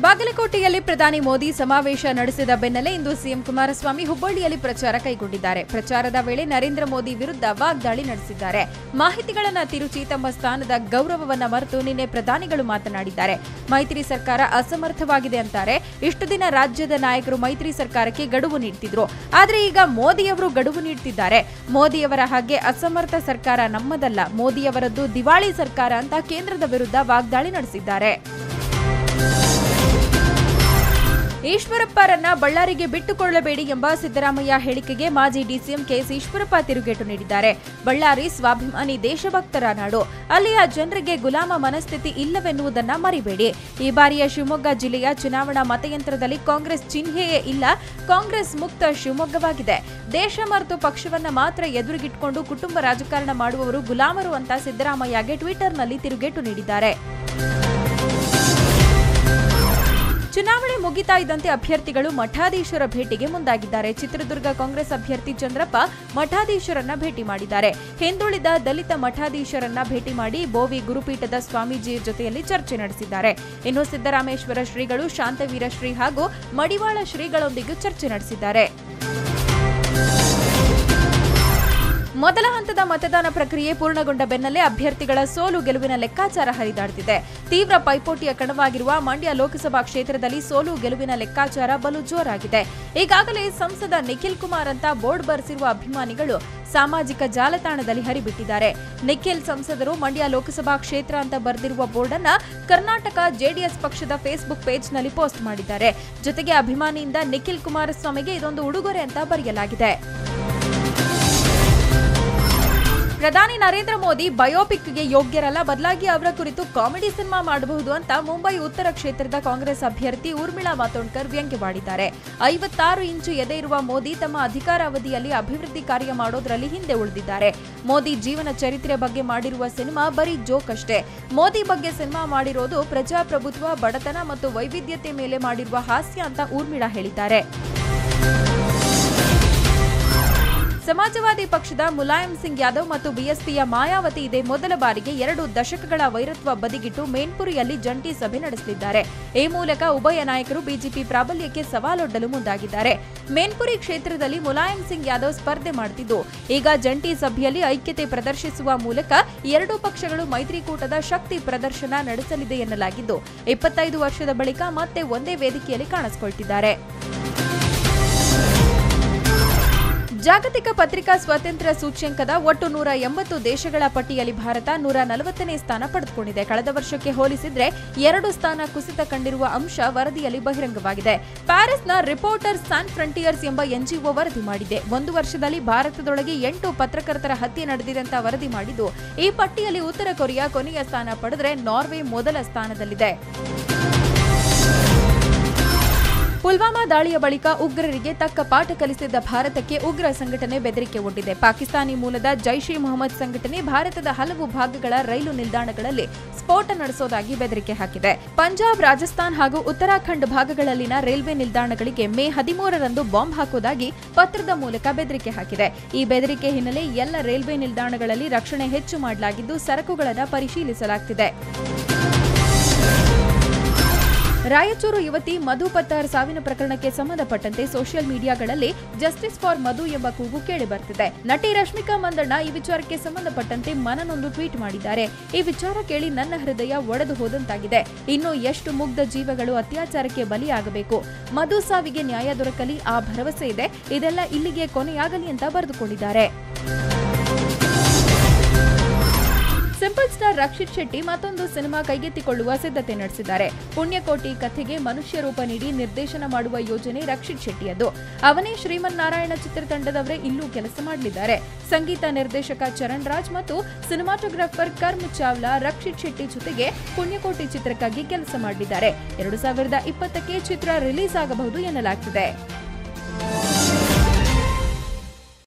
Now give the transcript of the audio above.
ಬಾಗಲಕೋಟೆಯಲ್ಲಿ ಪ್ರಧಾನಿ ಮೋದಿ ಸಮಾವೇಶ ನಡೆಸಿದ ಬೆನ್ನಲ್ಲೇ ಇಂದು ಸಿಎಂ ಕುಮಾರಸ್ವಾಮಿ ಹುಬ್ಬಳ್ಳಿಯಲ್ಲಿ ಪ್ರಚಾರ ಕೈಗೊಂಡಿದ್ದಾರೆ. ಪ್ರಚಾರದ ವೇಳೆ ನರೇಂದ್ರ ಮೋದಿ ವಿರುದ್ಧ ವಾಗ್ದಾಳಿ ನಡೆಸಿದ್ದಾರೆ. ಮಾಹಿತಿಗಳನ್ನು ತಿರುಚಿ ತಮ್ಮ ಸ್ಥಾನದ ಗೌರವವನ್ನು ಮರೆತು ನಿನ್ನೆ ಪ್ರಧಾನಿಗಳು ಮಾತನಾಡಿದ್ದಾರೆ. ಮೈತ್ರಿ ಸರ್ಕಾರ ಅಸಮರ್ಥವಾಗಿದೆ ಅಂತಾರೆ. ಇಷ್ಟು ದಿನ ರಾಜ್ಯದ ನಾಯಕರು ಮೈತ್ರಿ ಸರ್ಕಾರಕ್ಕೆ ಗಡುವು ನೀಡುತ್ತಿದ್ರು, ಆದರೆ ಈಗ ಮೋದಿಯವರು ಗಡುವು ನೀಡುತ್ತಿದ್ದಾರೆ. ಮೋದಿಯವರ ಹಾಗೆ ಅಸಮರ್ಥ ಸರ್ಕಾರ ನಮ್ಮದಲ್ಲ, ಮೋದಿಯವರದ್ದು ದಿವಾಳಿ ಸರ್ಕಾರ ಅಂತ ಕೇಂದ್ರದ ವಿರುದ್ಧ ವಾಗ್ದಾಳಿ ನಡೆಸಿದ್ದಾರೆ. ಈಶ್ವರಪ್ಪರನ್ನ ಬಳ್ಳಾರಿಗೆ ಬಿಟ್ಟುಕೊಳ್ಳಬೇಡಿ ಎಂಬ ಸಿದ್ದರಾಮಯ್ಯ ಹೇಳಿಕೆಗೆ ಮಾಜಿ ಡಿಸಿಎಂ ಕೆಎಸ್ ಈಶ್ವರಪ್ಪ ತಿರುಗೇಟು ನೀಡಿದ್ದಾರೆ. ಬಳ್ಳಾರಿ ಸ್ವಾಭಿಮಾನಿ ದೇಶಭಕ್ತರ ನಾಡು, ಅಲ್ಲಿಯ ಜನರಿಗೆ ಗುಲಾಮ ಮನಸ್ಥಿತಿ ಇಲ್ಲವೆನ್ನುವುದನ್ನ ಮರಿಬೇಡಿ. ಈ ಬಾರಿಯ ಶಿವಮೊಗ್ಗ ಜಿಲ್ಲೆಯ ಚುನಾವಣಾ ಮತಯಂತ್ರದಲ್ಲಿ ಕಾಂಗ್ರೆಸ್ ಚಿಹ್ನೆಯೇ ಇಲ್ಲ. ಕಾಂಗ್ರೆಸ್ ಮುಕ್ತ ಶಿವಮೊಗ್ಗವಾಗಿದೆ. ದೇಶ ಮರೆತು ಪಕ್ಷವನ್ನ ಮಾತ್ರ ಎದುರಿಗಿಟ್ಕೊಂಡು ಕುಟುಂಬ ರಾಜಕಾರಣ ಮಾಡುವವರು ಗುಲಾಮರು ಅಂತ ಸಿದ್ದರಾಮಯ್ಯಗೆ ಟ್ವಿಟರ್ನಲ್ಲಿ ತಿರುಗೇಟು ನೀಡಿದ್ದಾರೆ. ಚುನಾವಣೆ ಮುಗಿತಾ ಇದ್ದಂತೆ ಅಭ್ಯರ್ಥಿಗಳು ಮಠಾಧೀಶರ ಭೇಟಿಗೆ ಮುಂದಾಗಿದ್ದಾರೆ. ಚಿತ್ರದುರ್ಗ ಕಾಂಗ್ರೆಸ್ ಅಭ್ಯರ್ಥಿ ಚಂದ್ರಪ್ಪ ಮಠಾಧೀಶರನ್ನ ಭೇಟಿ ಮಾಡಿದ್ದಾರೆ. ಹಿಂದುಳಿದ ದಲಿತ ಮಠಾಧೀಶರನ್ನ ಭೇಟಿ ಮಾಡಿ ಬೋವಿ ಗುರುಪೀಠದ ಸ್ವಾಮೀಜಿ ಜೊತೆಯಲ್ಲಿ ಚರ್ಚೆ ನಡೆಸಿದ್ದಾರೆ. ಇನ್ನು ಸಿದ್ದರಾಮೇಶ್ವರ ಶ್ರೀಗಳು, ಶಾಂತವೀರ ಶ್ರೀ ಹಾಗೂ ಮಡಿವಾಳ ಶ್ರೀಗಳೊಂದಿಗೂ ಚರ್ಚೆ ನಡೆಸಿದ್ದಾರೆ. ಮೊದಲ ಹಂತದ ಮತದಾನ ಪ್ರಕ್ರಿಯೆ ಪೂರ್ಣಗೊಂಡ ಬೆನ್ನಲ್ಲೇ ಅಭ್ಯರ್ಥಿಗಳ ಸೋಲು ಗೆಲುವಿನ ಲೆಕ್ಕಾಚಾರ ಹರಿದಾಡುತ್ತಿದೆ. ತೀವ್ರ ಪೈಪೋಟಿಯ ಕಣವಾಗಿರುವ ಮಂಡ್ಯ ಲೋಕಸಭಾ ಕ್ಷೇತ್ರದಲ್ಲಿ ಸೋಲು ಗೆಲುವಿನ ಲೆಕ್ಕಾಚಾರ ಬಲು ಜೋರಾಗಿದೆ. ಈಗಾಗಲೇ ಸಂಸದ ನಿಖಿಲ್ ಕುಮಾರ್ ಅಂತ ಬೋರ್ಡ್ ಬರೆಸಿರುವ ಅಭಿಮಾನಿಗಳು ಸಾಮಾಜಿಕ ಜಾಲತಾಣದಲ್ಲಿ ಹರಿಬಿಟ್ಟಿದ್ದಾರೆ. ನಿಖಿಲ್ ಸಂಸದರು ಮಂಡ್ಯ ಲೋಕಸಭಾ ಕ್ಷೇತ್ರ ಅಂತ ಬರೆದಿರುವ ಬೋರ್ಡ್ ಅನ್ನ ಕರ್ನಾಟಕ ಜೆಡಿಎಸ್ ಪಕ್ಷದ ಫೇಸ್ಬುಕ್ ಪೇಜ್ನಲ್ಲಿ ಪೋಸ್ಟ್ ಮಾಡಿದ್ದಾರೆ. ಜೊತೆಗೆ ಅಭಿಮಾನಿಯಿಂದ ನಿಖಿಲ್ ಕುಮಾರಸ್ವಾಮಿಗೆ ಇದೊಂದು ಉಡುಗೊರೆ ಅಂತ ಬರೆಯಲಾಗಿದೆ. ಪ್ರಧಾನಿ ನರೇಂದ್ರ ಮೋದಿ ಬಯೋಪಿಕ್ಗೆ ಯೋಗ್ಯರಲ್ಲ, ಬದಲಾಗಿ ಅವರ ಕುರಿತು ಕಾಮಿಡಿ ಸಿನಿಮಾ ಮಾಡಬಹುದು ಅಂತ ಮುಂಬೈ ಉತ್ತರ ಕ್ಷೇತ್ರದ ಕಾಂಗ್ರೆಸ್ ಅಭ್ಯರ್ಥಿ ಊರ್ಮಿಳಾ ಮಾತೋಂಡ್ಕರ್ ವ್ಯಂಗ್ಯವಾಡಿದ್ದಾರೆ. 56 ಇಂಚು ಎದೆ ಇರುವ ಮೋದಿ ತಮ್ಮ ಅಧಿಕಾರಾವಧಿಯಲ್ಲಿ ಅಭಿವೃದ್ಧಿ ಕಾರ್ಯ ಮಾಡೋದ್ರಲ್ಲಿ ಹಿಂದೆ ಉಳಿದಿದ್ದಾರೆ. ಮೋದಿ ಜೀವನ ಚರಿತ್ರೆ ಬಗ್ಗೆ ಮಾಡಿರುವ ಸಿನಿಮಾ ಬರೀ ಜೋಕ್ ಅಷ್ಟೇ. ಮೋದಿ ಬಗ್ಗೆ ಸಿನಿಮಾ ಮಾಡಿರೋದು ಪ್ರಜಾಪ್ರಭುತ್ವ, ಬಡತನ ಮತ್ತು ವೈವಿಧ್ಯತೆ ಮೇಲೆ ಮಾಡಿರುವ ಹಾಸ್ಯ ಅಂತ ಊರ್ಮಿಳಾ ಹೇಳಿದ್ದಾರೆ. ಸಮಾಜವಾದಿ ಪಕ್ಷದ ಮುಲಾಯಂ ಸಿಂಗ್ ಯಾದವ್ ಮತ್ತು ಬಿಎಸ್ಪಿಯ ಮಾಯಾವತಿ ಇದೇ ಮೊದಲ ಬಾರಿಗೆ 2 ದಶಕಗಳ ವೈರತ್ವ ಬದಿಗಿಟ್ಟು ಮೇನ್ಪುರಿಯಲ್ಲಿ ಜಂಟಿ ಸಭೆ ನಡೆಸಲಿದ್ದಾರೆ. ಈ ಮೂಲಕ ಉಭಯ ನಾಯಕರು ಬಿಜೆಪಿ ಪ್ರಾಬಲ್ಯಕ್ಕೆ ಸವಾಲೊಡ್ಡಲು ಮುಂದಾಗಿದ್ದಾರೆ. ಮೇನ್ಪುರಿ ಕ್ಷೇತ್ರದಲ್ಲಿ ಮುಲಾಯಂ ಸಿಂಗ್ ಯಾದವ್ ಸ್ಪರ್ಧೆ ಮಾಡುತ್ತಿದ್ದು, ಈಗ ಜಂಟಿ ಸಭೆಯಲ್ಲಿ ಐಕ್ಯತೆ ಪ್ರದರ್ಶಿಸುವ ಮೂಲಕ ಎರಡೂ ಪಕ್ಷಗಳು ಮೈತ್ರಿಕೂಟದ ಶಕ್ತಿ ಪ್ರದರ್ಶನ ನಡೆಸಲಿದೆ ಎನ್ನಲಾಗಿದ್ದು, 25 ವರ್ಷದ ಬಳಿಕ ಮತ್ತೆ ಒಂದೇ ವೇದಿಕೆಯಲ್ಲಿ ಕಾಣಿಸಿಕೊಳ್ತಿದ್ದಾರೆ. ಜಾಗತಿಕ ಪತ್ರಿಕಾ ಸ್ವಾತಂತ್ರ್ಯ ಸೂಚ್ಯಂಕದ ಒಟ್ಟು 180 ದೇಶಗಳ ಪಟ್ಟಿಯಲ್ಲಿ ಭಾರತ 140ನೇ ಸ್ಥಾನ ಪಡೆದುಕೊಂಡಿದೆ. ಕಳೆದ ವರ್ಷಕ್ಕೆ ಹೋಲಿಸಿದ್ರೆ 2 ಸ್ಥಾನ ಕುಸಿತ ಕಂಡಿರುವ ಅಂಶ ವರದಿಯಲ್ಲಿ ಬಹಿರಂಗವಾಗಿದೆ. ಪ್ಯಾರಿಸ್ನ ರಿಪೋರ್ಟರ್ ಸಾನ್ ಫ್ರಂಟಿಯರ್ಸ್ ಎಂಬ ಎನ್ಜಿಒ ವರದಿ ಮಾಡಿದೆ. 1 ವರ್ಷದಲ್ಲಿ ಭಾರತದೊಳಗೆ 8 ಪತ್ರಕರ್ತರ ಹತ್ಯೆ ನಡೆದಿದೆ ಅಂತ ವರದಿ ಮಾಡಿದ್ದು, ಈ ಪಟ್ಟಿಯಲ್ಲಿ ಉತ್ತರ ಕೊರಿಯಾ ಕೊನೆಯ ಸ್ಥಾನ ಪಡೆದರೆ ನಾರ್ವೆ ಮೊದಲ ಸ್ಥಾನದಲ್ಲಿದೆ. ಪುಲ್ವಾಮಾ ದಾಳಿಯ ಬಳಿಕ ಉಗ್ರರಿಗೆ ತಕ್ಕ ಪಾಠ ಕಲಿಸಿದ್ದ ಭಾರತಕ್ಕೆ ಉಗ್ರ ಸಂಘಟನೆ ಬೆದರಿಕೆ ಒಡ್ಡಿದೆ. ಪಾಕಿಸ್ತಾನಿ ಮೂಲದ ಜೈಷ್ ಇ ಮೊಹಮ್ಮದ್ ಸಂಘಟನೆ ಭಾರತದ ಹಲವು ಭಾಗಗಳ ರೈಲು ನಿಲ್ದಾಣಗಳಲ್ಲಿ ಸ್ಫೋಟ ನಡೆಸೋದಾಗಿ ಬೆದರಿಕೆ ಹಾಕಿದೆ. ಪಂಜಾಬ್, ರಾಜಸ್ಥಾನ್ ಹಾಗೂ ಉತ್ತರಾಖಂಡ್ ಭಾಗಗಳಲ್ಲಿನ ರೈಲ್ವೆ ನಿಲ್ದಾಣಗಳಿಗೆ ಮೇ 13ರಂದು ಬಾಂಬ್ ಹಾಕುವುದಾಗಿ ಪತ್ರದ ಮೂಲಕ ಬೆದರಿಕೆ ಹಾಕಿದೆ. ಈ ಬೆದರಿಕೆ ಹಿನ್ನೆಲೆ ಎಲ್ಲ ರೈಲ್ವೆ ನಿಲ್ದಾಣಗಳಲ್ಲಿ ರಕ್ಷಣೆ ಹೆಚ್ಚು ಮಾಡಲಾಗಿದ್ದು, ಸರಕುಗಳನ್ನು ಪರಿಶೀಲಿಸಲಾಗುತ್ತಿದೆ. ರಾಯಚೂರು ಯುವತಿ ಮಧು ಪತ್ತಾರ್ ಸಾವಿನ ಪ್ರಕರಣಕ್ಕೆ ಸಂಬಂಧಪಟ್ಟಂತೆ ಸೋಷಿಯಲ್ ಮೀಡಿಯಾಗಳಲ್ಲಿ ಜಸ್ಟಿಸ್ ಫಾರ್ ಮಧು ಎಂಬ ಕೂಗು ಕೇಳಿಬರುತ್ತಿದೆ. ನಟಿ ರಶ್ಮಿಕಾ ಮಂದಣ್ಣ ಈ ವಿಚಾರಕ್ಕೆ ಸಂಬಂಧಪಟ್ಟಂತೆ ಮನನೊಂದು ಟ್ವೀಟ್ ಮಾಡಿದ್ದಾರೆ. ಈ ವಿಚಾರ ಕೇಳಿ ನನ್ನ ಹೃದಯ ಒಡೆದು ಹೋದಂತಾಗಿದೆ. ಇನ್ನು ಎಷ್ಟು ಮುಗ್ಧ ಜೀವಗಳು ಅತ್ಯಾಚಾರಕ್ಕೆ ಬಲಿಯಾಗಬೇಕು. ಮಧು ಸಾವಿಗೆ ನ್ಯಾಯ ದೊರಕಲಿ, ಆ ಭರವಸೆ ಇದೆ. ಇದೆಲ್ಲ ಇಲ್ಲಿಗೆ ಕೊನೆಯಾಗಲಿ ಅಂತ ಬರೆದುಕೊಂಡಿದ್ದಾರೆ. ಸಿಂಪಲ್ ಸ್ಟಾರ್ ರಕ್ಷಿತ್ ಶೆಟ್ಟಿ ಮತ್ತೊಂದು ಸಿನಿಮಾ ಕೈಗೆತ್ತಿಕೊಳ್ಳುವ ಸಿದ್ಧತೆ ನಡೆಸಿದ್ದಾರೆ. ಪುಣ್ಯಕೋಟಿ ಕಥೆಗೆ ಮನುಷ್ಯ ರೂಪ ನೀಡಿ ನಿರ್ದೇಶನ ಮಾಡುವ ಯೋಜನೆ ರಕ್ಷಿತ್ ಶೆಟ್ಟಿಯದ್ದು. ಅವನೇ ಶ್ರೀಮನ್ನಾರಾಯಣ ಚಿತ್ರತಂಡದವರೇ ಇಲ್ಲೂ ಕೆಲಸ ಮಾಡಲಿದ್ದಾರೆ. ಸಂಗೀತ ನಿರ್ದೇಶಕ ಚರಣ್ ರಾಜ್ ಮತ್ತು ಸಿನಿಮಾಟೋಗ್ರಾಫರ್ ಕರ್ಮ್ ಚಾವ್ಲಾ ರಕ್ಷಿತ್ ಶೆಟ್ಟಿ ಜೊತೆಗೆ ಪುಣ್ಯಕೋಟಿ ಚಿತ್ರಕ್ಕಾಗಿ ಕೆಲಸ ಮಾಡಲಿದ್ದಾರೆ. 2020ಕ್ಕೆ ಚಿತ್ರ ರಿಲೀಸ್ ಆಗಬಹುದು ಎನ್ನಲಾಗ್ತಿದೆ.